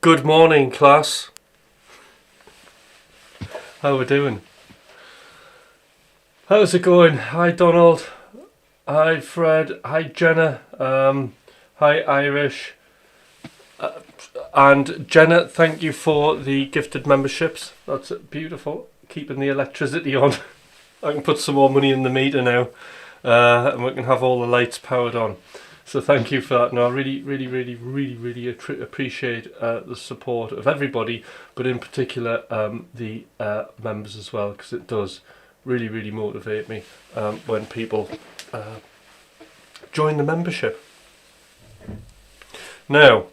Good morning, class. How we doing? How's it going? Hi, Donald. Hi, Fred. Hi, Jenna. Hi, Irish. And Jenna, thank you for the gifted memberships. That's beautiful. Keeping the electricity on. I can put some more money in the meter now, and we can have all the lights powered on. So thank you for that. No, I really appreciate the support of everybody, but in particular the members as well, because it does really motivate me when people join the membership. Now,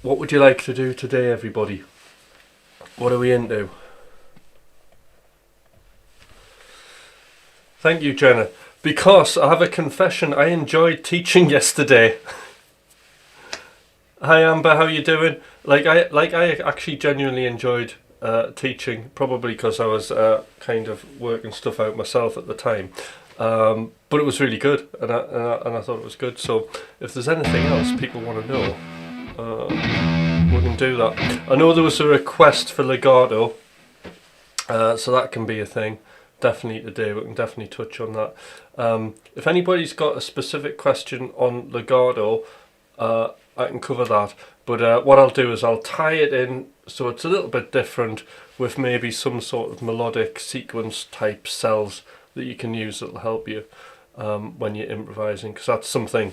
what would you like to do today, everybody? What are we into? Thank you, Jenna. Because I have a confession, I enjoyed teaching yesterday. Hi Amber, how you doing? I actually genuinely enjoyed teaching, probably because I was kind of working stuff out myself at the time. But it was really good, and I thought it was good. So if there's anything else people want to know, we can do that. I know there was a request for legato, so that can be a thing. Definitely today, we can definitely touch on that. If anybody's got a specific question on legato, I can cover that. But what I'll do is I'll tie it in so it's a little bit different, with maybe some sort of melodic sequence type cells that you can use that'll help you when you're improvising, because that's something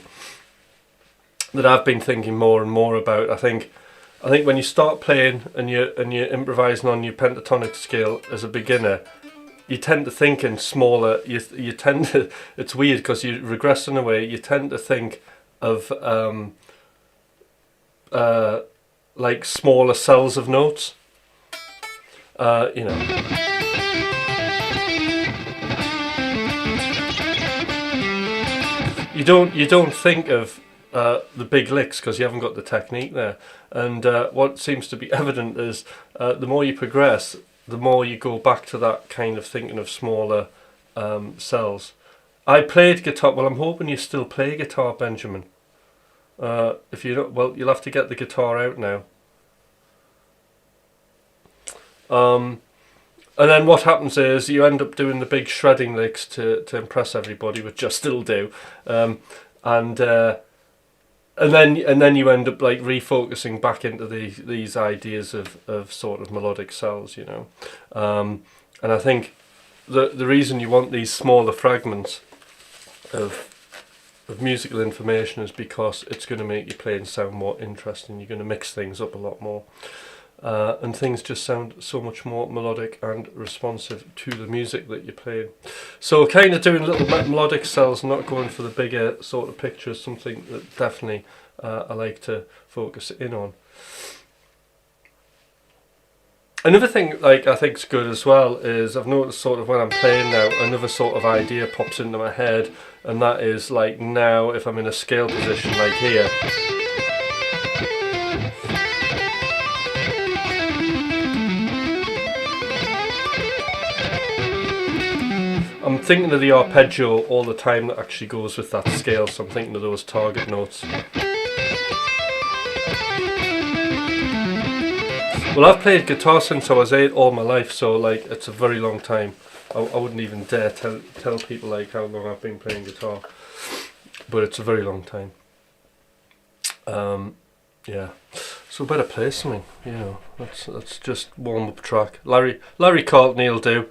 that I've been thinking more and more about. I think when you start playing and you're improvising on your pentatonic scale as a beginner, you tend to think in smaller. You tend to. It's weird because you regress in a way. You tend to think of like smaller cells of notes. You know. You don't think of the big licks because you haven't got the technique there. And what seems to be evident is the more you progress, the more you go back to that kind of thinking of smaller cells. I played guitar. Well, I'm hoping you still play guitar, Benjamin. If you don't, well, you'll have to get the guitar out now. And then what happens is you end up doing the big shredding licks to impress everybody, which I still do. And then you end up like refocusing back into these ideas of sort of melodic cells, you know. And I think the reason you want these smaller fragments of musical information is because it's going to make your playing sound more interesting. You're going to mix things up a lot more, and things just sound so much more melodic and responsive to the music that you're playing. So kind of doing little melodic cells, not going for the bigger sort of picture, is something that definitely I like to focus in on. Another thing like I think's good as well is I've noticed sort of when I'm playing now, another sort of idea pops into my head, and that is like now if I'm in a scale position like here, I'm thinking of the arpeggio all the time that actually goes with that scale, so I'm thinking of those target notes. Well, I've played guitar since I was 8 all my life, so like it's a very long time. I wouldn't even dare tell people like how long I've been playing guitar, but it's a very long time. Yeah, so better play something, you know. Let's just warm up track. Larry Carlton will do.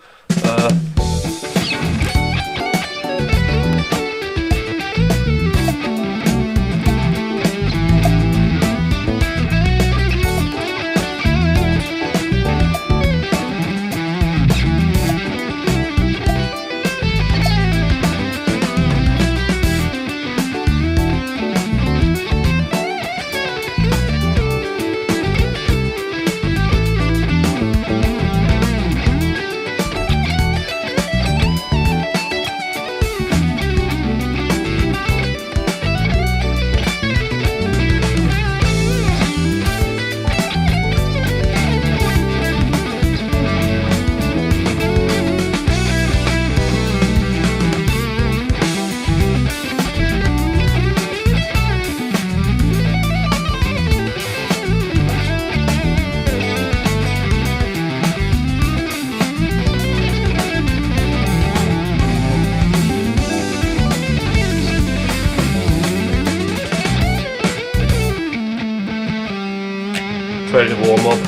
ready to warm up.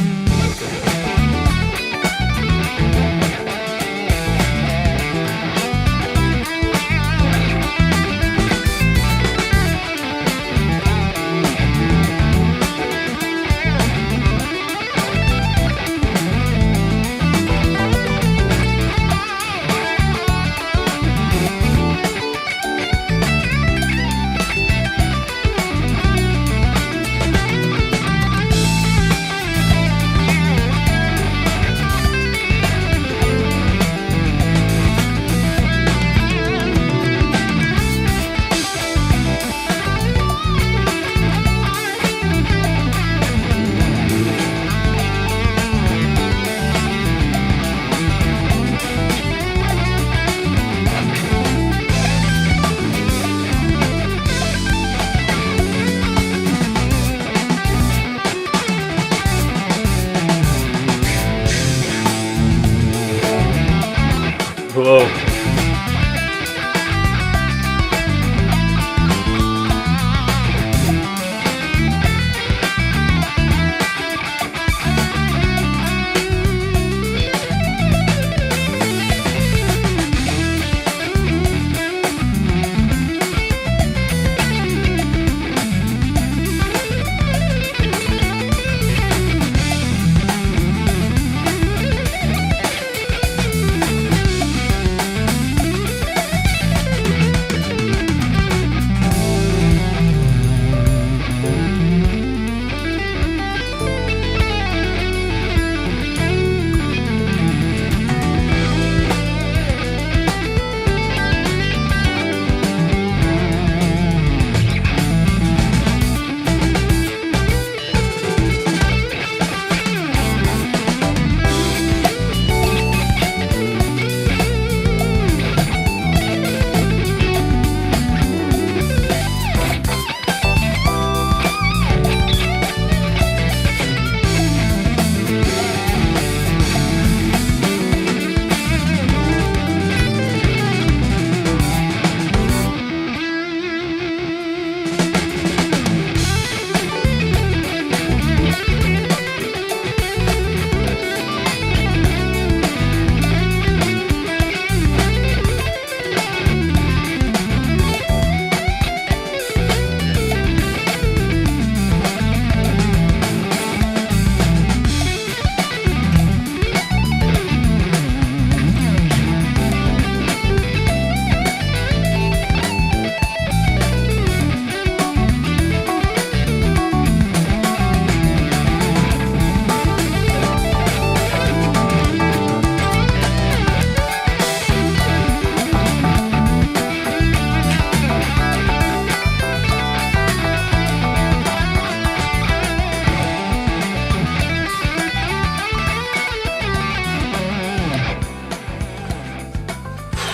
Whoa.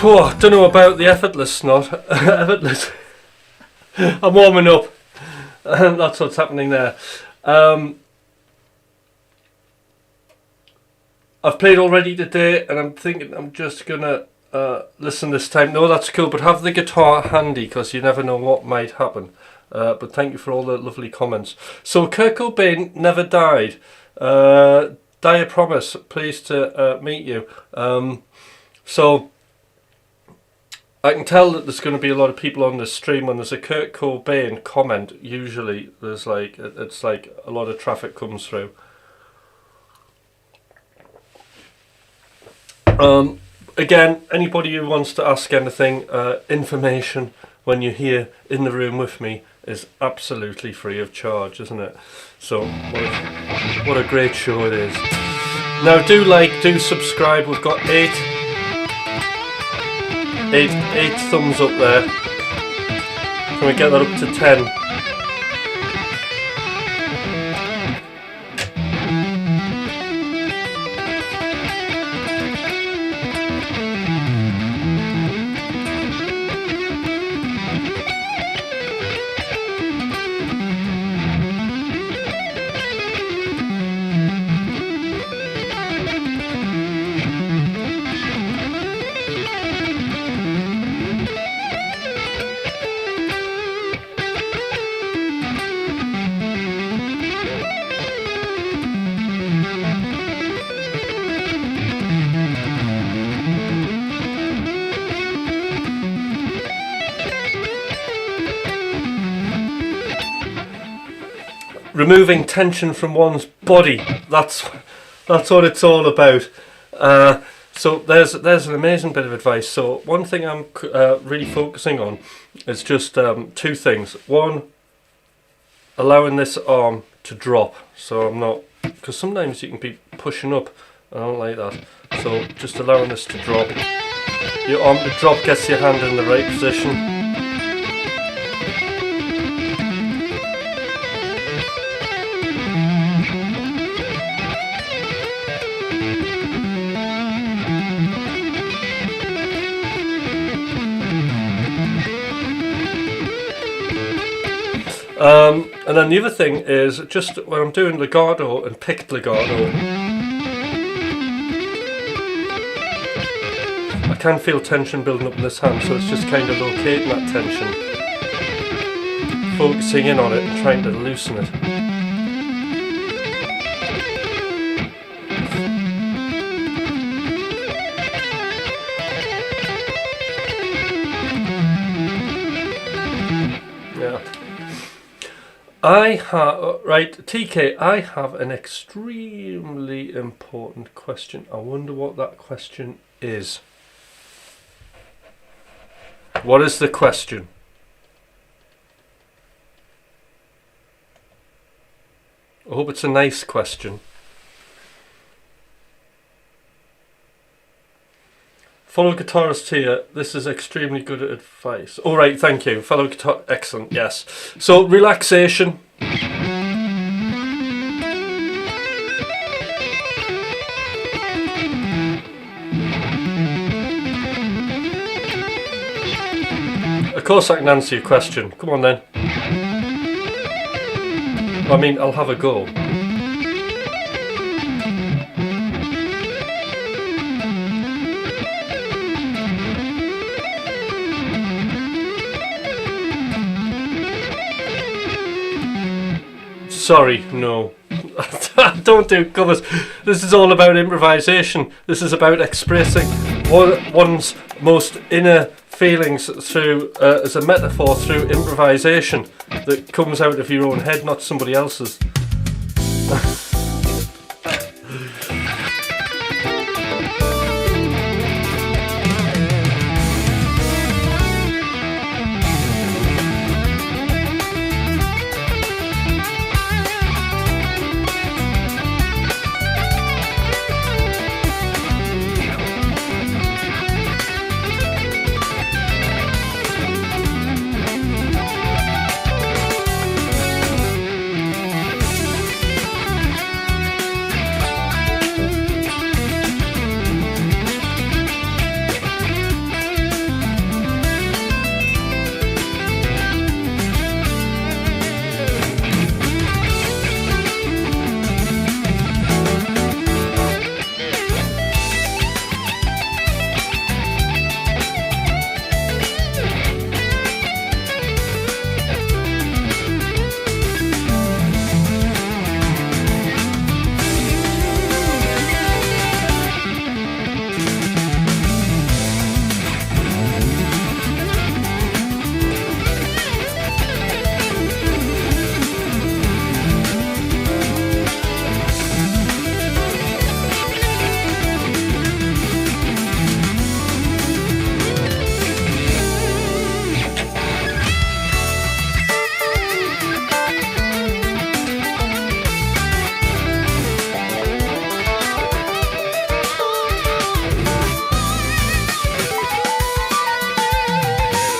Oh, don't know about the effortless not. Effortless. I'm warming up. That's what's happening there. I've played already today, and I'm thinking I'm just gonna listen this time. No, that's cool, but have the guitar handy because you never know what might happen. But thank you for all the lovely comments. So Kurt Cobain never died. Dire Promise, pleased to meet you. So I can tell that there's going to be a lot of people on this stream. When there's a Kurt Cobain comment, usually there's like, it's like a lot of traffic comes through. Again, anybody who wants to ask anything, information when you're here in the room with me is absolutely free of charge, isn't it? So what a great show it is. Now do like, do subscribe. We've got eight thumbs up there. Can we get that up to 10? removing tension from one's body. That's what it's all about. So there's an amazing bit of advice. So one thing I'm really focusing on is just two things. One, allowing this arm to drop. So I'm not, because sometimes you can be pushing up. I don't like that. So just allowing this to drop. Your arm to drop gets your hand in the right position. And then the other thing is just when I'm doing legato and picked legato, I can feel tension building up in this hand, so it's just kind of locating that tension, focusing in on it and trying to loosen it. Right, TK, I have an extremely important question. I wonder what that question is. What is the question? I hope it's a nice question. Fellow guitarist here, this is extremely good advice. All right, thank you. Fellow guitar, excellent, yes. So, relaxation. Of course I can answer your question. Come on then. I mean, I'll have a go. Sorry, no. Don't do covers. This is all about improvisation. This is about expressing one's most inner feelings through, as a metaphor, through improvisation that comes out of your own head, not somebody else's.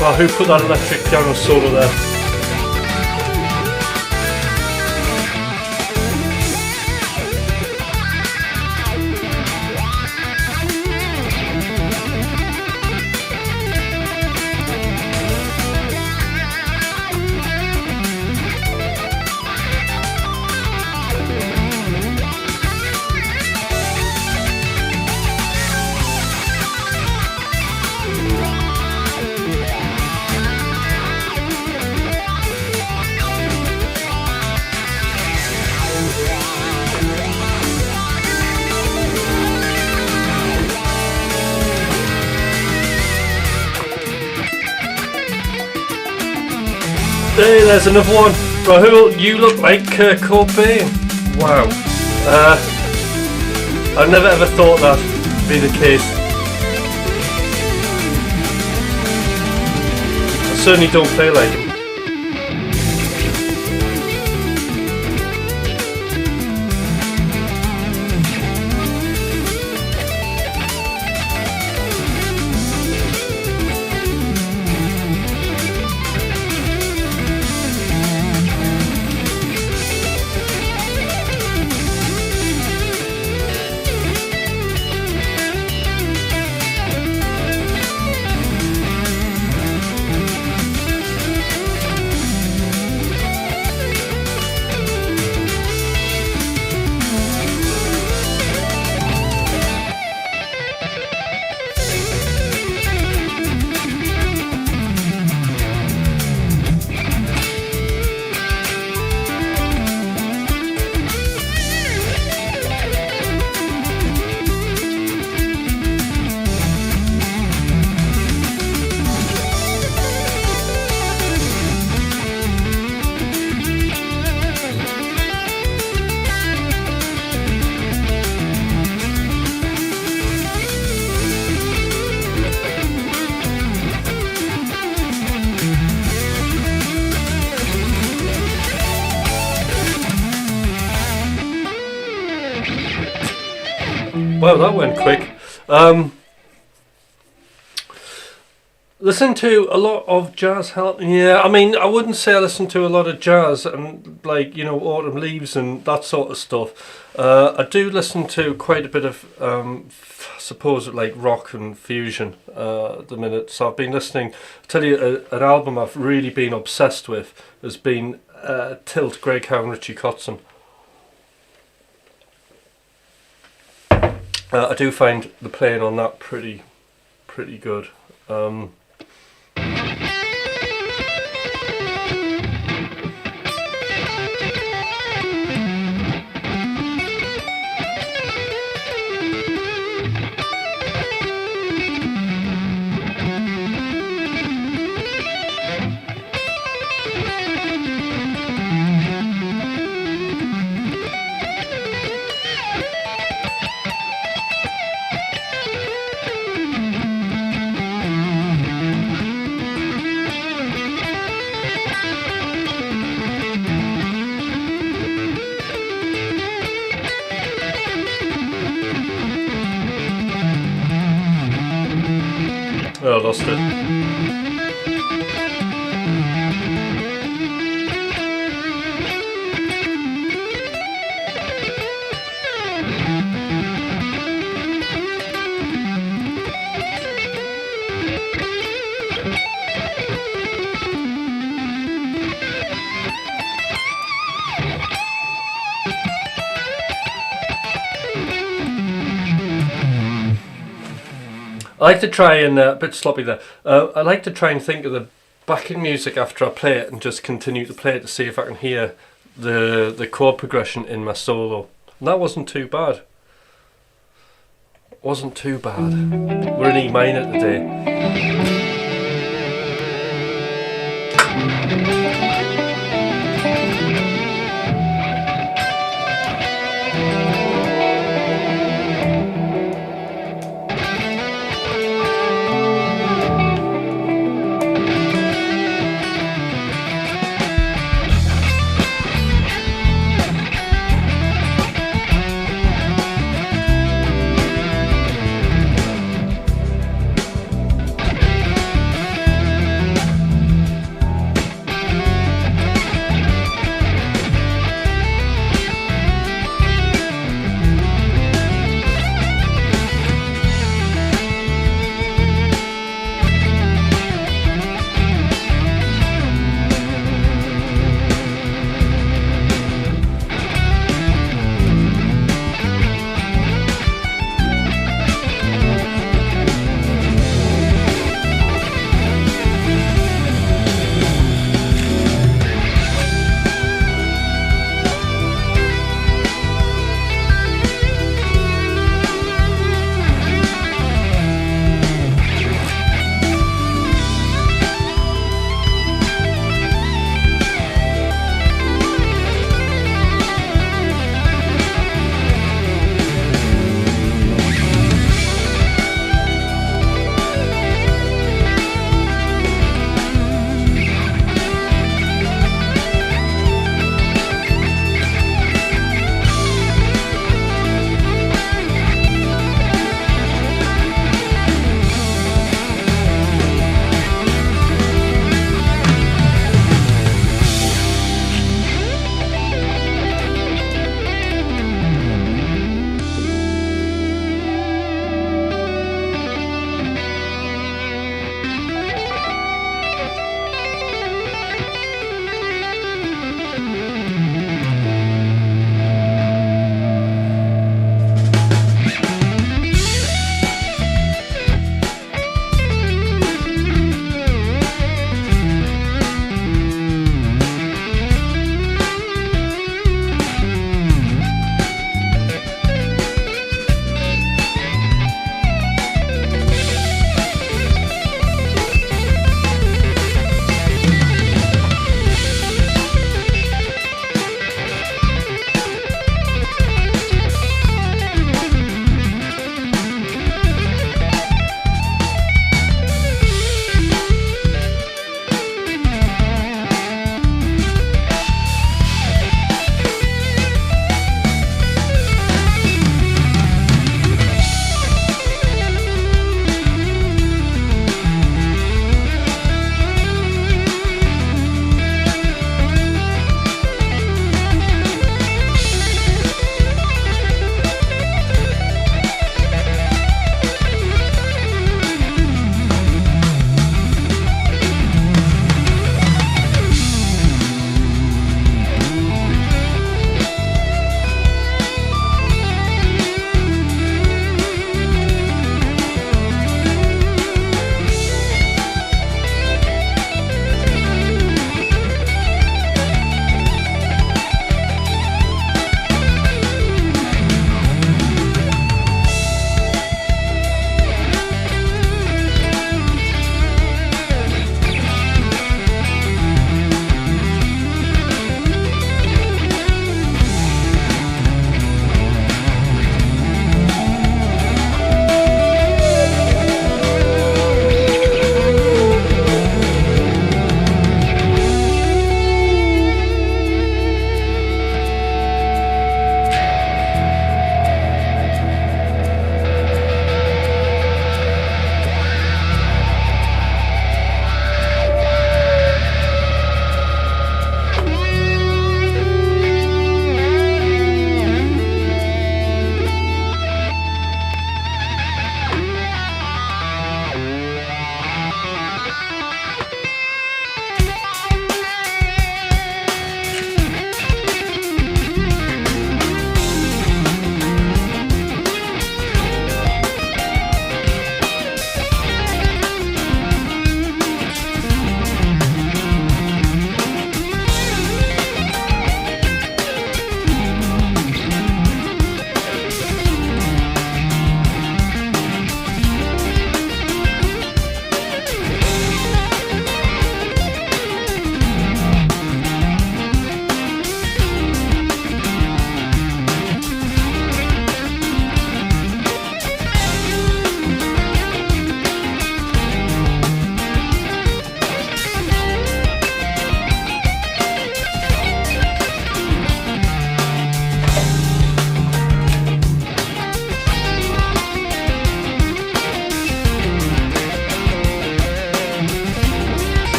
Oh, who put that electric piano solo there? Hey, there's another one. Rahul, you look like Kurt Cobain. Wow. I've never ever thought that would be the case. I certainly don't play like him. Well, that went quick. Listen to a lot of jazz help. Yeah, I mean, I wouldn't say I listen to a lot of jazz and like, you know, Autumn Leaves and that sort of stuff. I do listen to quite a bit of, I suppose, like rock and fusion at the minute. So I've been listening. I'll tell you, an album I've really been obsessed with has been Tilt, Greg Howe and Richie Kotzen. I do find the playing on that pretty good. Oh, I lost it. I like to try and, a bit sloppy there, I like to try and think of the backing music after I play it and just continue to play it to see if I can hear the chord progression in my solo. And that wasn't too bad. Wasn't too bad. We're in E minor today.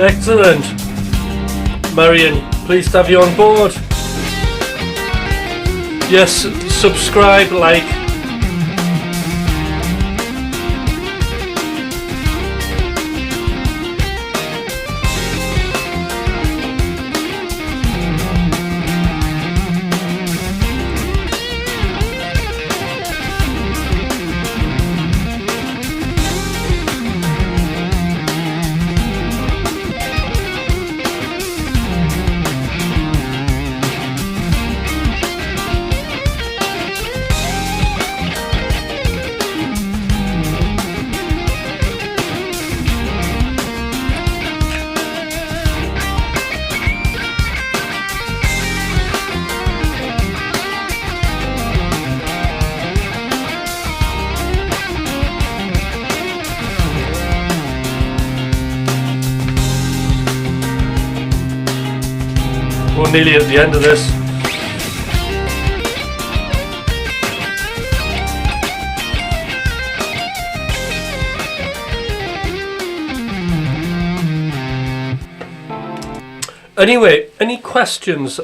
Excellent. Marion, pleased to have you on board. Yes, subscribe, like. We're nearly at the end of this. Anyway, any questions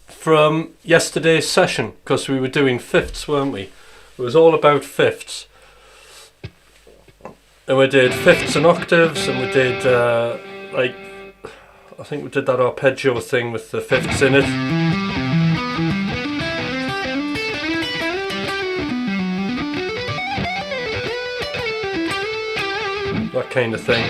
from yesterday's session? Because we were doing fifths, weren't we? It was all about fifths. And we did fifths and octaves, and we did like, I think we did that arpeggio thing with the fifths in it. That kind of thing.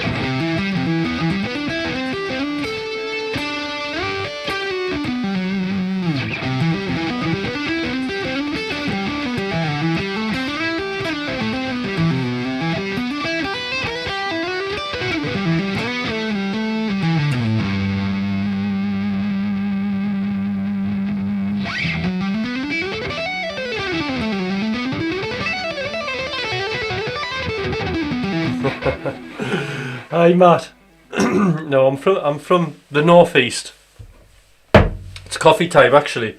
Hi Matt. No, I'm from the northeast. It's coffee time actually.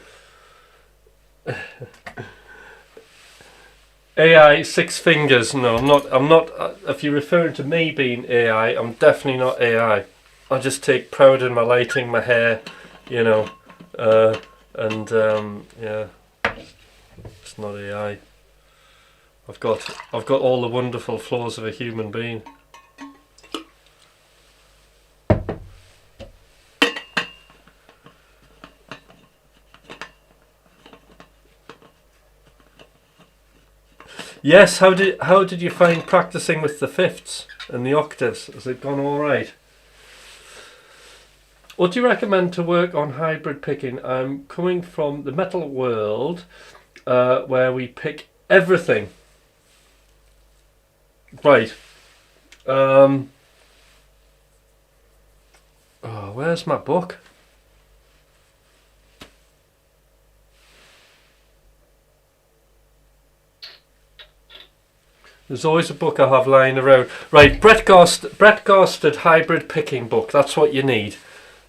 AI six fingers. No, I'm not. If you're referring to me being AI, I'm definitely not AI. I just take pride in my lighting, my hair, you know, and yeah, it's not AI. I've got all the wonderful flaws of a human being. Yes, how did you find practicing with the fifths and the octaves? Has it gone all right? What do you recommend to work on hybrid picking? I'm coming from the metal world, where we pick everything. Right. Oh, where's my book? There's always a book I have lying around. Right, Brett Gorsted hybrid picking book. That's what you need.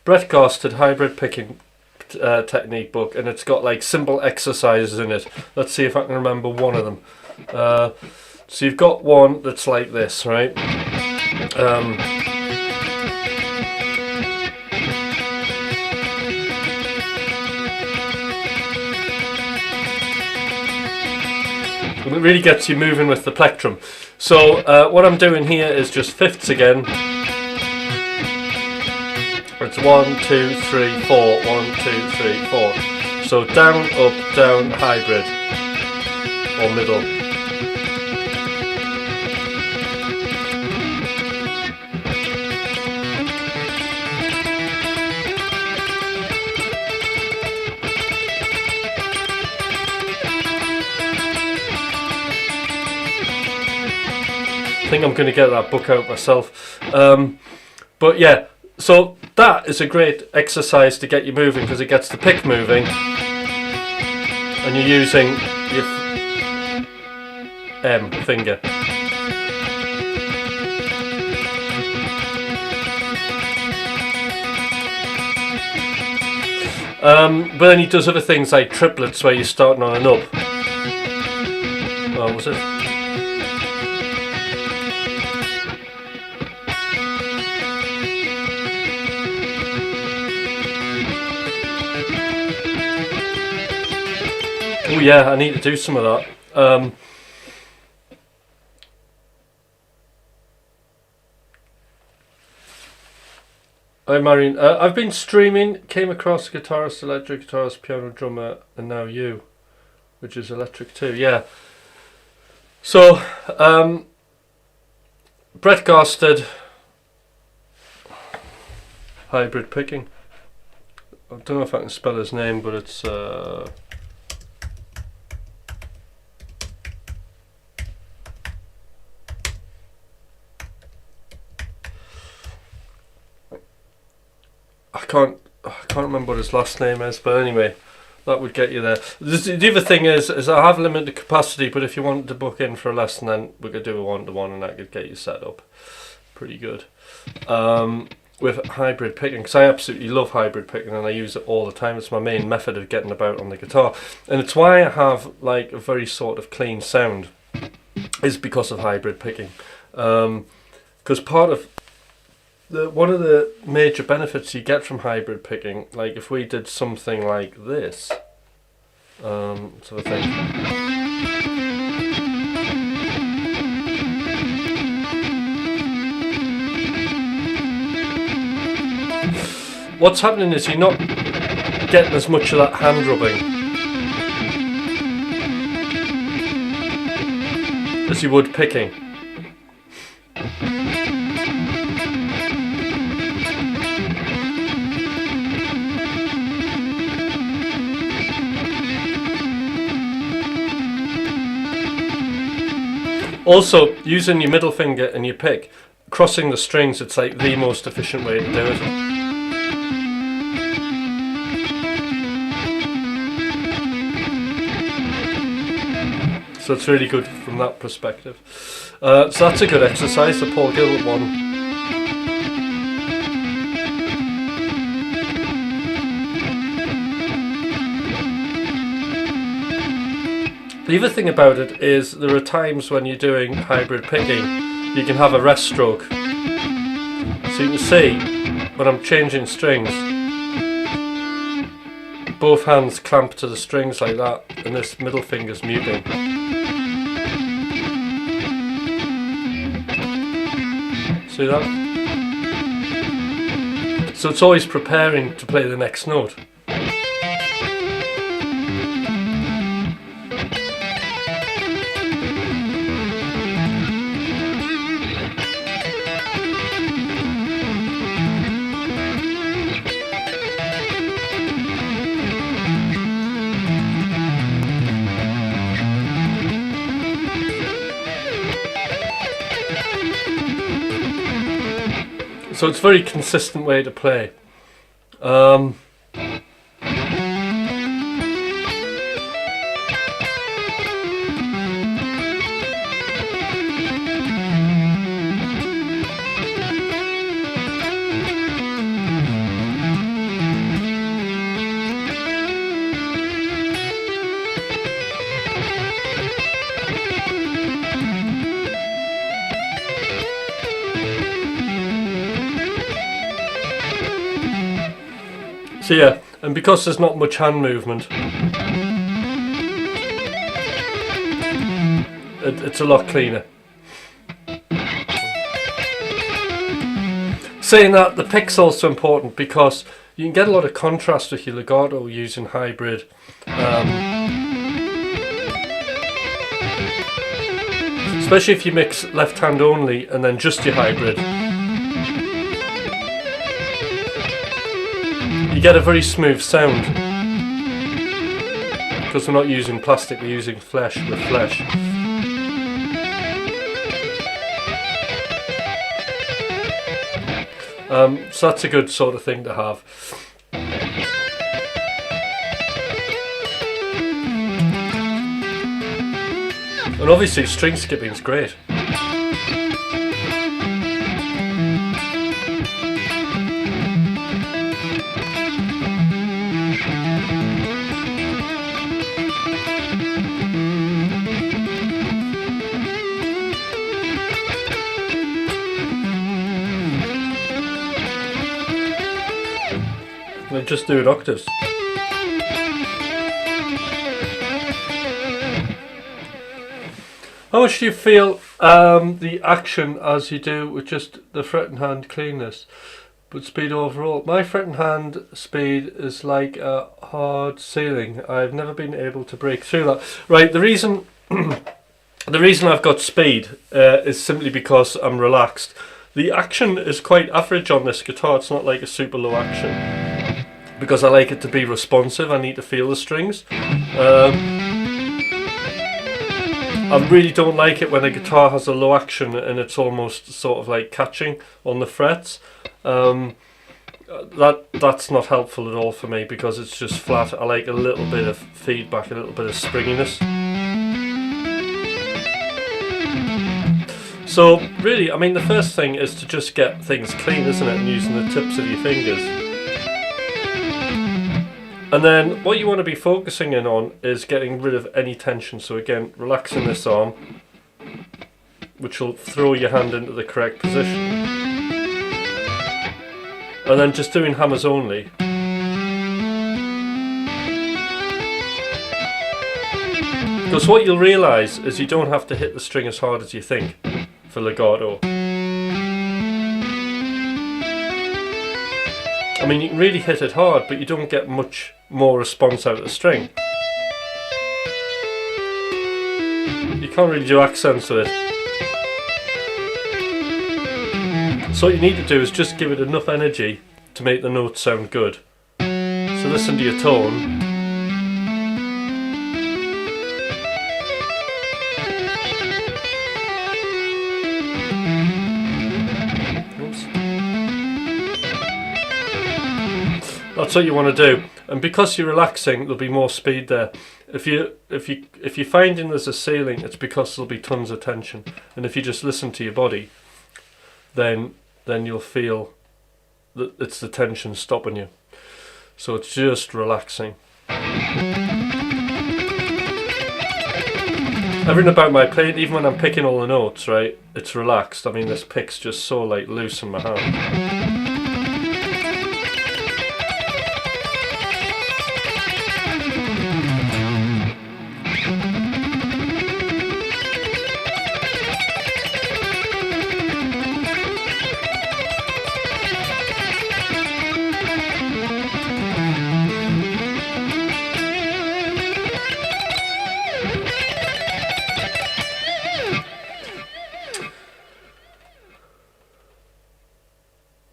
Brett Gorsted hybrid picking technique book, and it's got like simple exercises in it. Let's see if I can remember one of them. So you've got one that's like this, right? It really gets you moving with the plectrum. So what I'm doing here is just fifths again. It's 1, 2, 3, 4. 1, 2, 3, 4. So down, up, down, hybrid, or middle. I think I'm going to get that book out myself. But yeah, so that is a great exercise to get you moving because it gets the pick moving and you're using your M finger. But then he does other things like triplets where you're starting on an up. Oh, was it? Oh yeah, I need to do some of that. Hi Marion, I've been streaming, came across guitarist, electric guitarist, piano drummer, and now you, which is electric too, yeah. So, Brett Garsted, hybrid picking. I don't know if I can spell his name, but it's I can't remember what his last name is, but anyway, that would get you there. The other thing is I have limited capacity, but if you want to book in for a lesson, then we could do a one-to-one, and that could get you set up pretty good. With hybrid picking, because I absolutely love hybrid picking and I use it all the time. It's my main method of getting about on the guitar, and it's why I have like a very sort of clean sound, is because of hybrid picking. Because part of one of the major benefits you get from hybrid picking, like if we did something like this, sort of thing. What's happening is you're not getting as much of that hand rubbing as you would picking. Also, using your middle finger and your pick, crossing the strings, it's like the most efficient way to do it. So it's really good from that perspective. So that's a good exercise, the Paul Gilbert one. The other thing about it is there are times when you're doing hybrid picking, you can have a rest stroke. So you can see when I'm changing strings, both hands clamp to the strings like that, and this middle finger's muting. See that? So it's always preparing to play the next note. So it's a very consistent way to play. So yeah, and because there's not much hand movement, it's a lot cleaner. Saying that, the pick's also important because you can get a lot of contrast with your legato using hybrid. Especially if you mix left hand only and then just your hybrid. You get a very smooth sound because we're not using plastic, we're using flesh with flesh. So that's a good sort of thing to have. And obviously string skipping is great. We'll just do it octaves. How much do you feel the action as you do with just the fret and hand cleanness, but speed overall? My fret and hand speed is like a hard ceiling. I've never been able to break through that. Right, the reason the reason I've got speed is simply because I'm relaxed. The action is quite average on this guitar. It's not like a super low action because I like it to be responsive. I need to feel the strings. I really don't like it when a guitar has a low action and it's almost sort of like catching on the frets. That's not helpful at all for me because it's just flat. I like a little bit of feedback, a little bit of springiness. So really, I mean, the first thing is to just get things clean, isn't it? And using the tips of your fingers. And then what you want to be focusing in on is getting rid of any tension. So again, relaxing this arm, which will throw your hand into the correct position. And then just doing hammers only. Because what you'll realise is you don't have to hit the string as hard as you think for legato. I mean, you can really hit it hard, but you don't get much more response out of the string. You can't really do accents with it. So what you need to do is just give it enough energy to make the notes sound good. So listen to your tone. That's what you want to do, and because you're relaxing, there'll be more speed there. If you're finding there's a ceiling, it's because there'll be tons of tension, and if you just listen to your body, then you'll feel that it's the tension stopping you. So it's just relaxing. Everything about my playing, even when I'm picking all the notes, right, it's relaxed. I mean, this pick's just so like loose in my hand.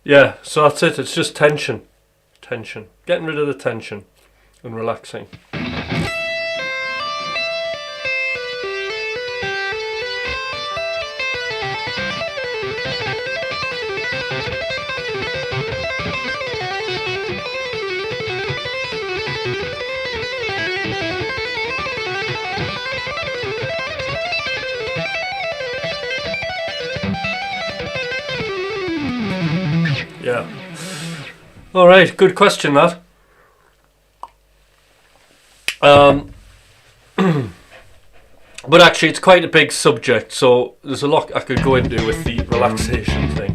Yeah, so that's it. It's just tension. Tension. Getting rid of the tension and relaxing. Yeah. All right. Good question, that. But actually, it's quite a big subject, so there's a lot I could go into with the relaxation thing.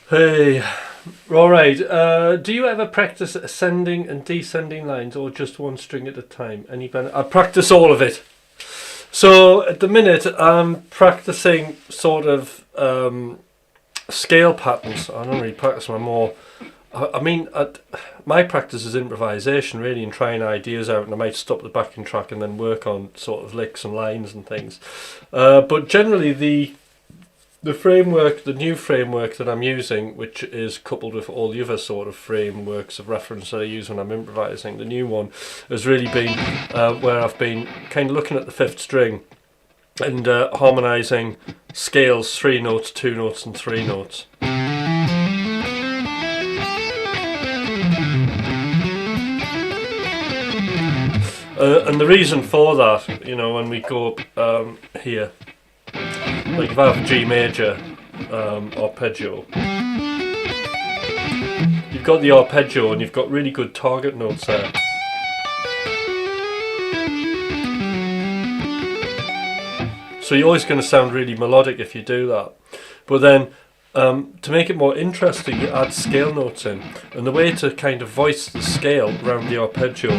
Hey, all right. Do you ever practice ascending and descending lines, or just one string at a time? I practice all of it. So at the minute, I'm practicing sort of scale patterns. I don't really practice my more. My practice is improvisation, really, and trying ideas out, and I might stop the backing track and then work on sort of licks and lines and things. But generally, the framework, the new framework that I'm using, which is coupled with all the other sort of frameworks of reference that I use when I'm improvising, the new one has really been where I've been kind of looking at the fifth string and harmonising scales, 3 notes, 2 notes and 3 notes. And the reason for that, when we go up here, like if I have a G major arpeggio, you've got the arpeggio and you've got really good target notes there. So you're always going to sound really melodic if you do that. But then to make it more interesting, you add scale notes in. And the way to kind of voice the scale around the arpeggio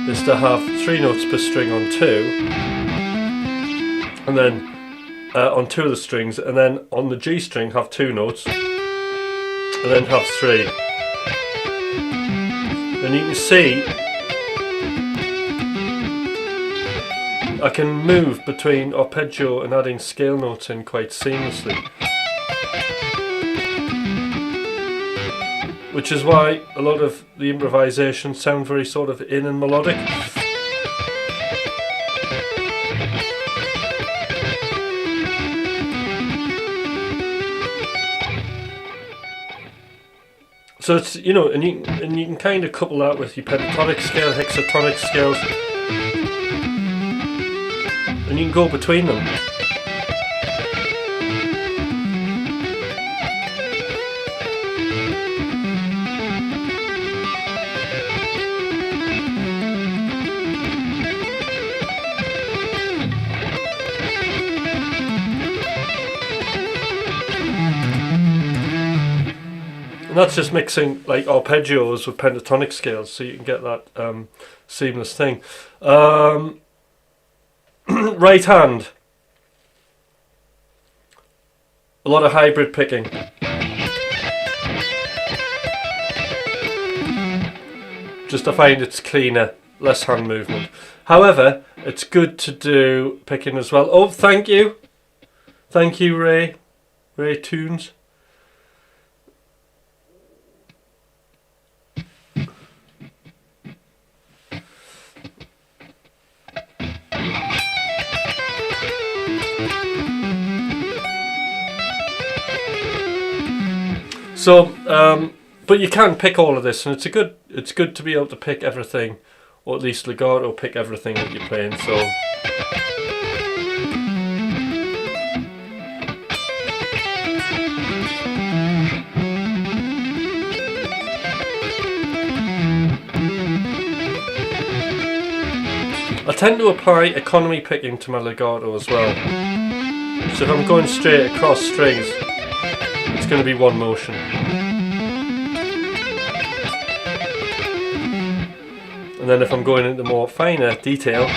is to have 3 notes per string on 2, and then on 2 of the strings, and then on the G string have 2 notes, and then have 3. And you can see I can move between arpeggio and adding scale notes in quite seamlessly. Which is why a lot of the improvisations sound very sort of in and melodic. So it's, and you can kind of couple that with your pentatonic scale, hexatonic scales, and you can go between them. And that's just mixing like arpeggios with pentatonic scales, so you can get that seamless thing. Right hand. A lot of hybrid picking. Just I find it's cleaner, less hand movement. However, it's good to do picking as well. Oh, thank you. Thank you, Ray. Ray Tunes. So, but you can pick all of this, and it's good to be able to pick everything, or at least legato pick everything that you're playing. So, I tend to apply economy picking to my legato as well. So if I'm going straight across strings, it's going to be one motion. And then if I'm going into more finer detail,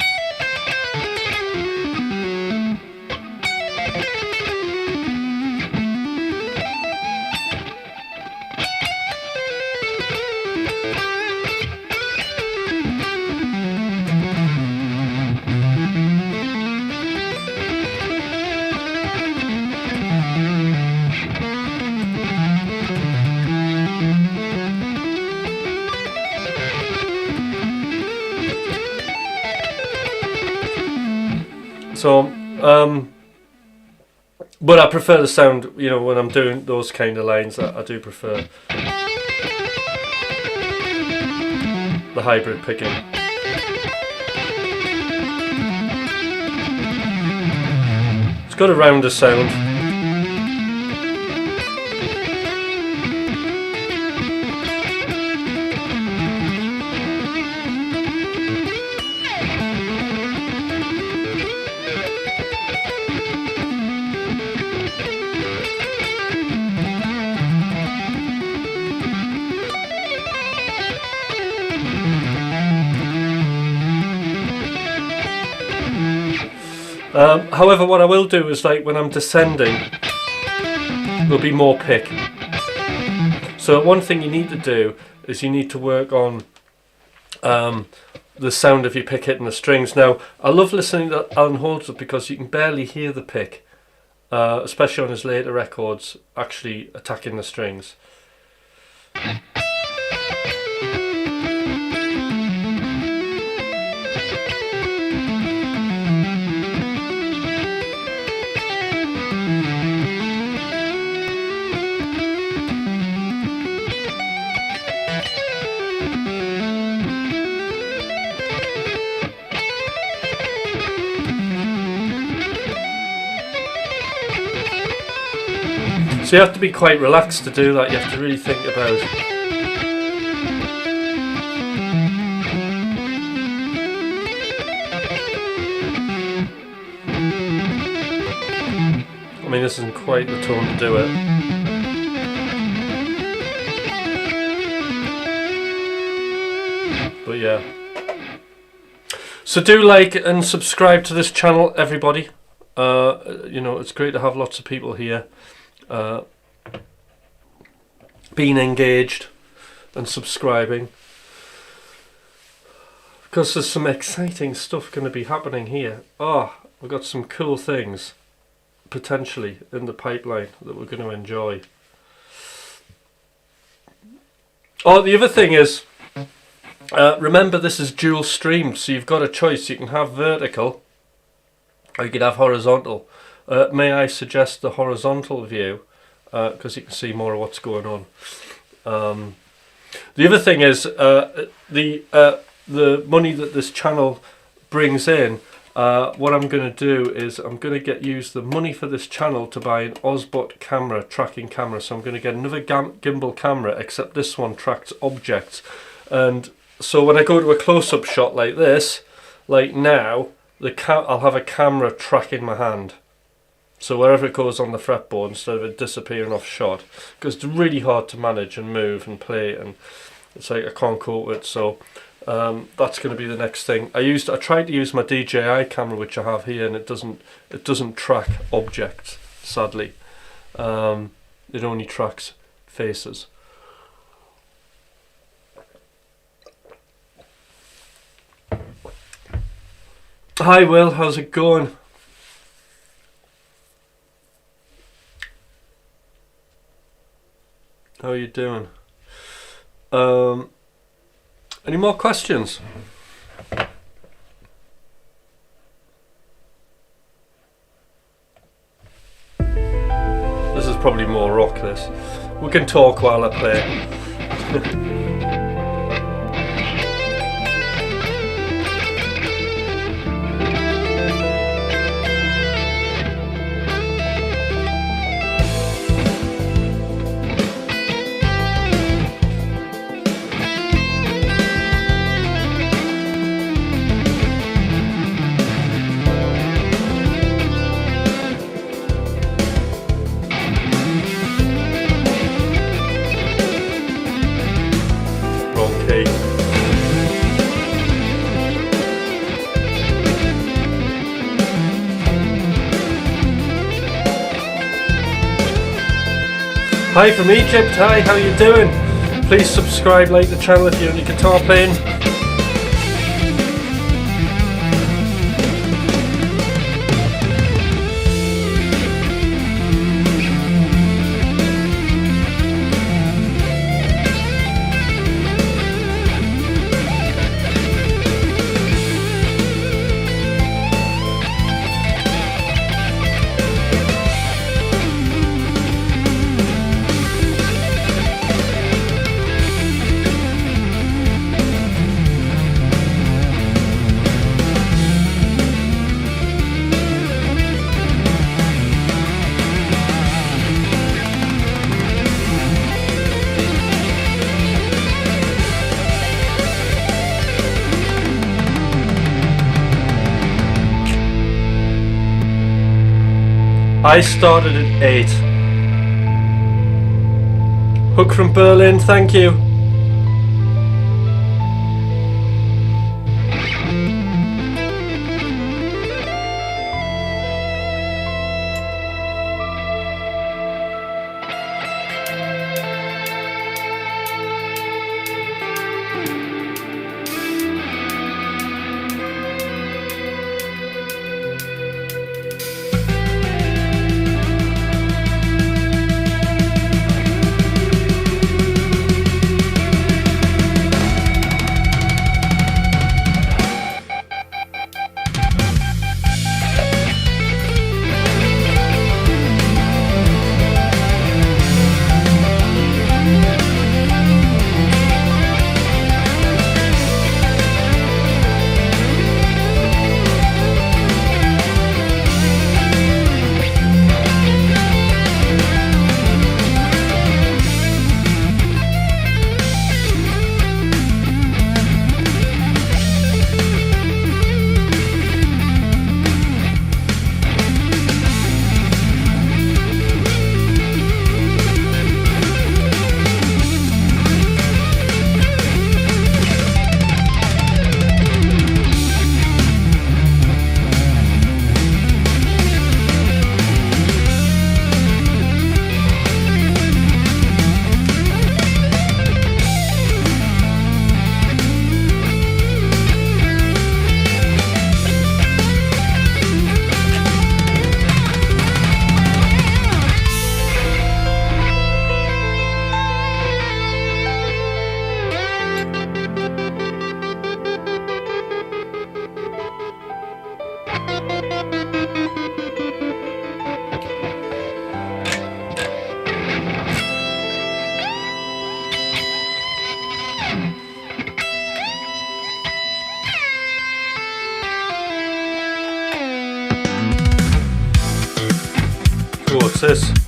so, but I prefer the sound, when I'm doing those kind of lines, I do prefer the hybrid picking. It's got a rounder sound. However, what I will do is, like, when I'm descending, there'll be more pick. So one thing you need to do is you need to work on the sound of your pick hitting the strings. Now, I love listening to Alan Holdsworth because you can barely hear the pick, especially on his later records, actually attacking the strings. So you have to be quite relaxed to do that. You have to really think about. I mean, this isn't quite the tone to do it. But yeah. So do like and subscribe to this channel, everybody. You know, it's great to have lots of people here. Being engaged and subscribing, because there's some exciting stuff going to be happening here. We've got some cool things potentially in the pipeline that we're going to enjoy. The other thing is, remember, this is dual streamed, so you've got a choice. You can have vertical or you could have horizontal. May I suggest the horizontal view, because you can see more of what's going on. The other thing is, the money that this channel brings in, what I'm going to do is I'm going to use the money for this channel to buy an Osbot camera, tracking camera. So I'm going to get another gimbal camera, except this one tracks objects. And so when I go to a close-up shot like this, like now, I'll have a camera tracking my hand. So wherever it goes on the fretboard, instead of it disappearing off shot, because it's really hard to manage and move and play, and it's like I can't cope with it. So that's going to be the next thing. I tried to use my DJI camera, which I have here, and it doesn't track objects, sadly. It only tracks faces. Hi Will, how's it going? How are you doing? Any more questions? This is probably more rock, this. We can talk while I play. Hi from Egypt, hi, how you doing? Please subscribe, like the channel if you're into guitar playing. I started at 8. Hook from Berlin, thank you. What's this?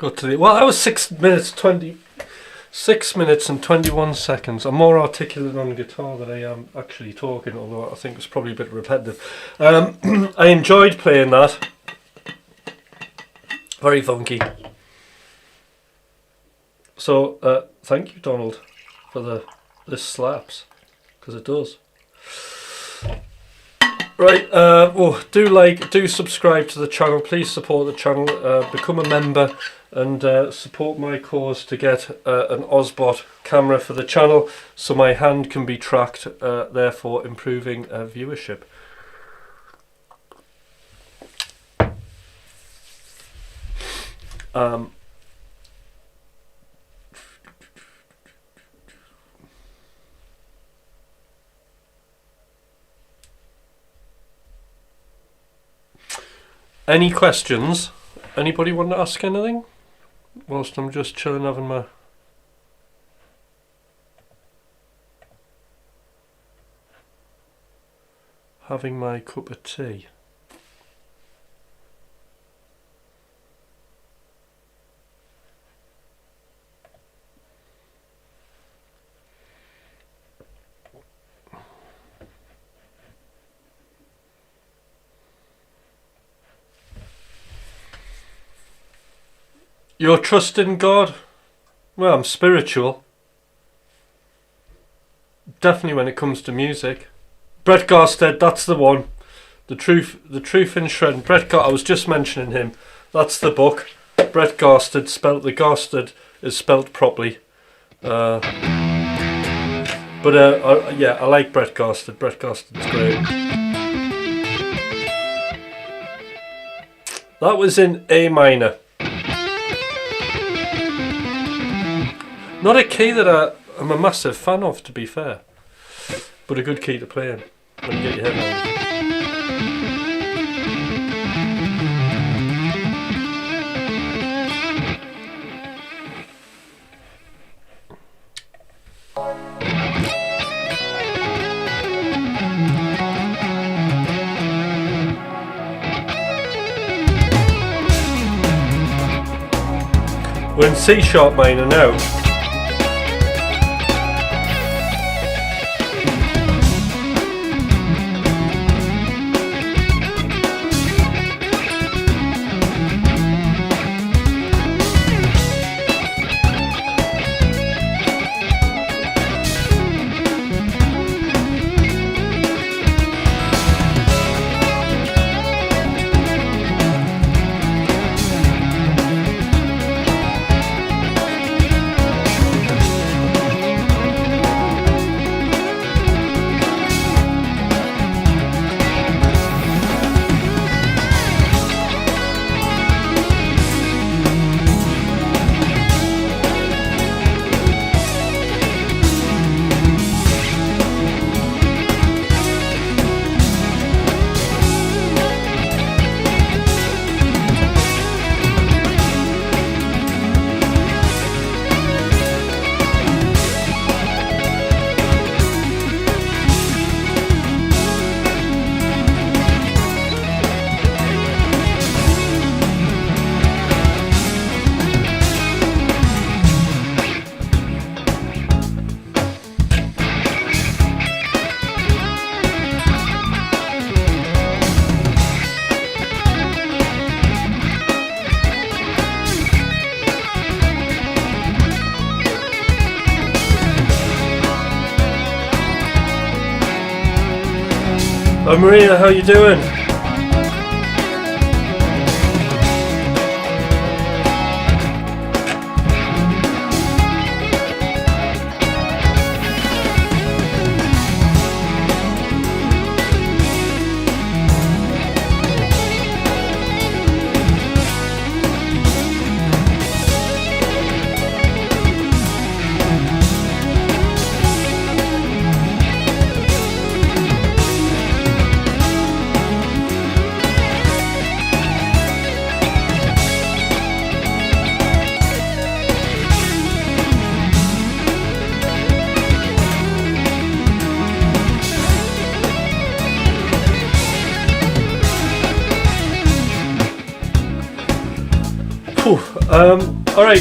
got to the... Well, that was 6 minutes and 21 seconds. I'm more articulate on guitar than I am actually talking, although I think it's probably a bit repetitive. I enjoyed playing that. Very funky. So, thank you, Donald, for this slaps, because it does. Right, do subscribe to the channel. Please support the channel. Become a member and support my cause to get an Osbot camera for the channel, so my hand can be tracked, therefore improving viewership. Any questions? Anybody want to ask anything? Whilst I'm just chilling, having my cup of tea. Your trust in God? Well, I'm spiritual. Definitely when it comes to music. Brett Garsted, that's the one. The Truth in Shred. Brett I was just mentioning him. That's the book. Brett Garsted, spelt the Garsted is spelt properly. Yeah, I like Brett Garsted. Brett Garsted's great. That was in A minor. Not a key that I'm a massive fan of, to be fair, but a good key to play in when you get your head around. We're in C sharp minor now. Oh, Maria, how you doing? All right.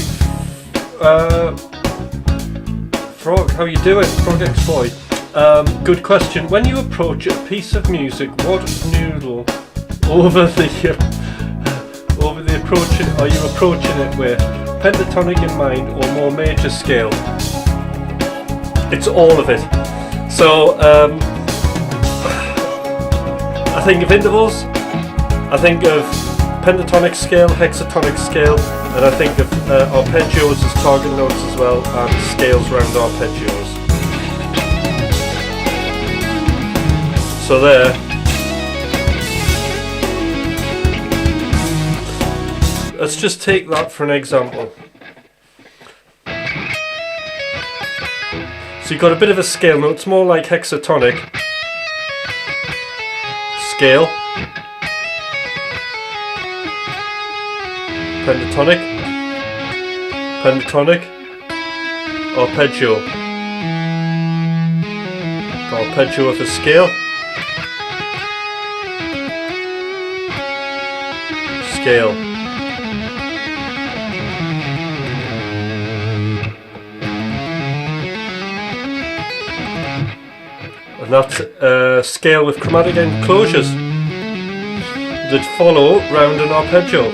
Frog, how you doing? Frog X Boy. Good question. When you approach a piece of music, what noodle over the approaching are you approaching it with? Pentatonic in mind or more major scale? It's all of it. So I think of intervals, I think of pentatonic scale, hexatonic scale, and I think of arpeggios as target notes as well, and scales around arpeggios. So there. Let's just take that for an example. So you've got a bit of a scale note, it's more like hexatonic. Scale. Pentatonic. Pentatonic. Arpeggio. Arpeggio with a scale. Scale. And that's scale with chromatic enclosures that follow round an arpeggio.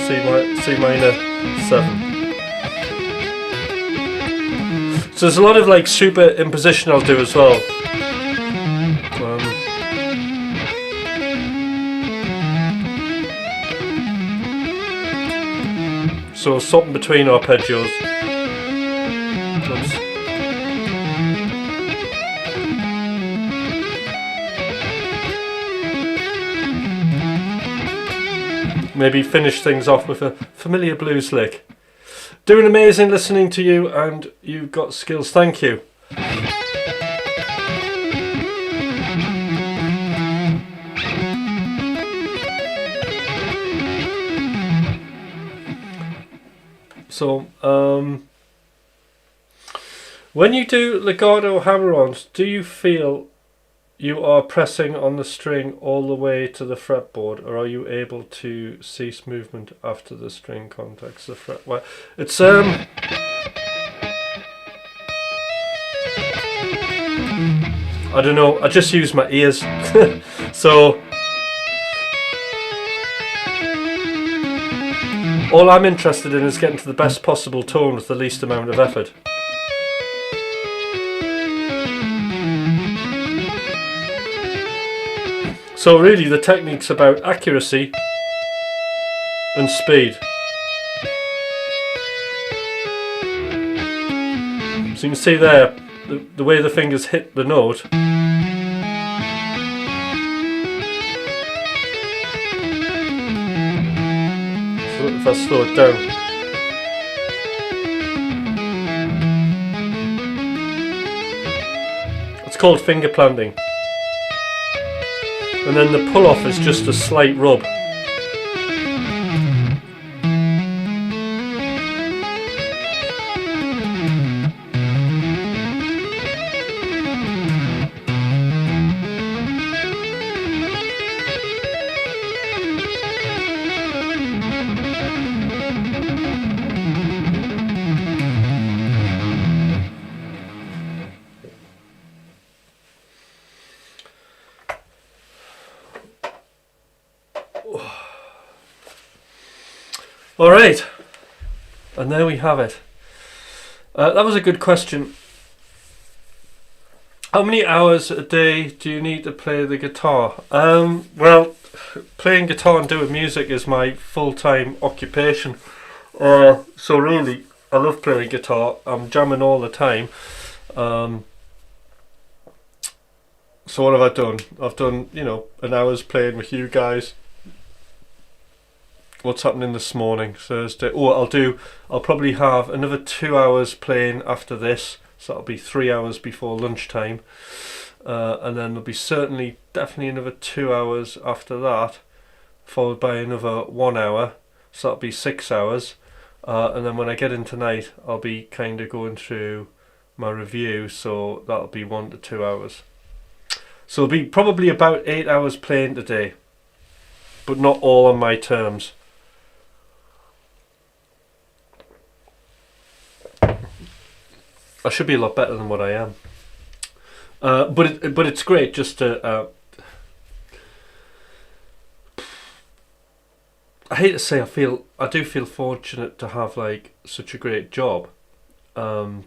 C minor 7. So there's a lot of like super imposition I'll do as well. So something between arpeggios. Oops. Maybe finish things off with a familiar blues lick. Doing amazing listening to you, and you've got skills. Thank you. So, when you do legato hammer-ons, do you feel you are pressing on the string all the way to the fretboard, or are you able to cease movement after the string contacts the fret? Well, it's I don't know. I just use my ears, so all I'm interested in is getting to the best possible tone with the least amount of effort. So really the technique's about accuracy and speed. So you can see there, the way the fingers hit the note. So if I slow it down. It's called finger planting. And then the pull-off is just a slight rub. Alright, and there we have it. That was a good question. How many hours a day do you need to play the guitar? Well, playing guitar and doing music is my full-time occupation. So really, I love playing guitar. I'm jamming all the time. So what have I done? I've done, an hour's playing with you guys. What's happening this morning, Thursday? I'll probably have another 2 hours playing after this, so that'll be 3 hours before lunchtime, and then there'll be definitely another 2 hours after that, followed by another 1 hour, so that'll be 6 hours, and then when I get in tonight I'll be kind of going through my review, so that'll be 1 to 2 hours. So it'll be probably about 8 hours playing today, but not all on my terms. I should be a lot better than what I am. But it's great just to. I hate to say I do feel fortunate to have like such a great job, but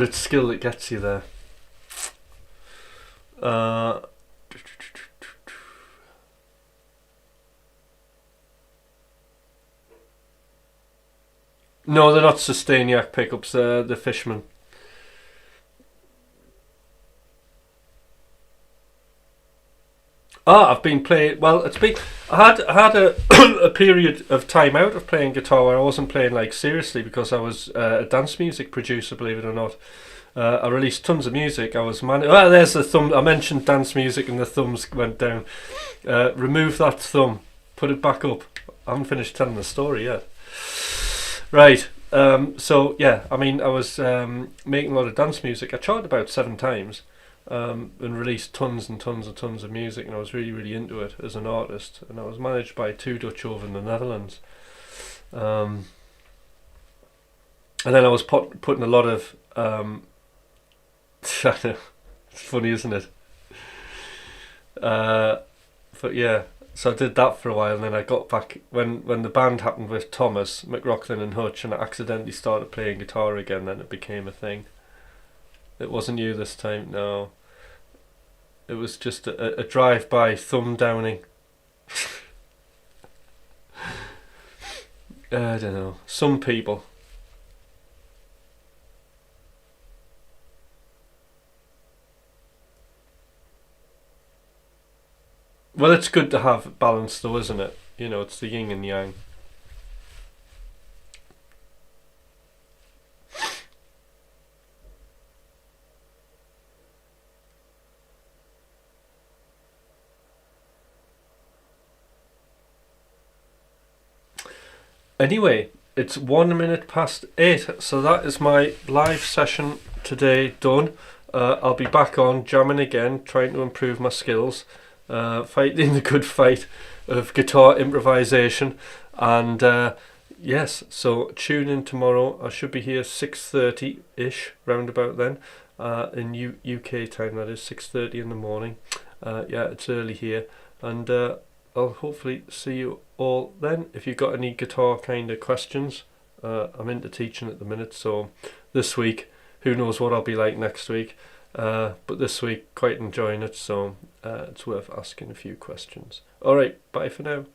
it's skill that gets you there. No, they're not Sustainiac pickups. They're the Fishman. I've been playing. Well, it's been. I had a a period of time out of playing guitar where I wasn't playing like seriously because I was a dance music producer. Believe it or not, I released tons of music. I was Well, there's the thumb. I mentioned dance music and the thumbs went down. Remove that thumb. Put it back up. I haven't finished telling the story yet. Right. So yeah, I mean, I was making a lot of dance music. I tried about 7 times. And released tons and tons and tons of music, and I was really, really into it as an artist. And I was managed by 2 Dutch over in the Netherlands. And then I was putting a lot of. It's funny, isn't it? But yeah, so I did that for a while, and then I got back when the band happened with Thomas, McRocklin Hutch, and I accidentally started playing guitar again. Then it became a thing. It wasn't you this time, no. It was just a drive-by thumb downing. I don't know. Some people. Well, it's good to have balance though, isn't it? You know, it's the yin and yang. Anyway, it's 1 minute past 8, so that is my live session today done. I'll be back on jamming again, trying to improve my skills, fighting the good fight of guitar improvisation, and yes, so tune in tomorrow. I should be here 6:30-ish, round about then, in UK time, that is 6:30 in the morning. Yeah, it's early here, and I'll hopefully see you all then. If you've got any guitar kind of questions, I'm into teaching at the minute, so this week, who knows what I'll be like next week, but this week, quite enjoying it, so it's worth asking a few questions. Alright, bye for now.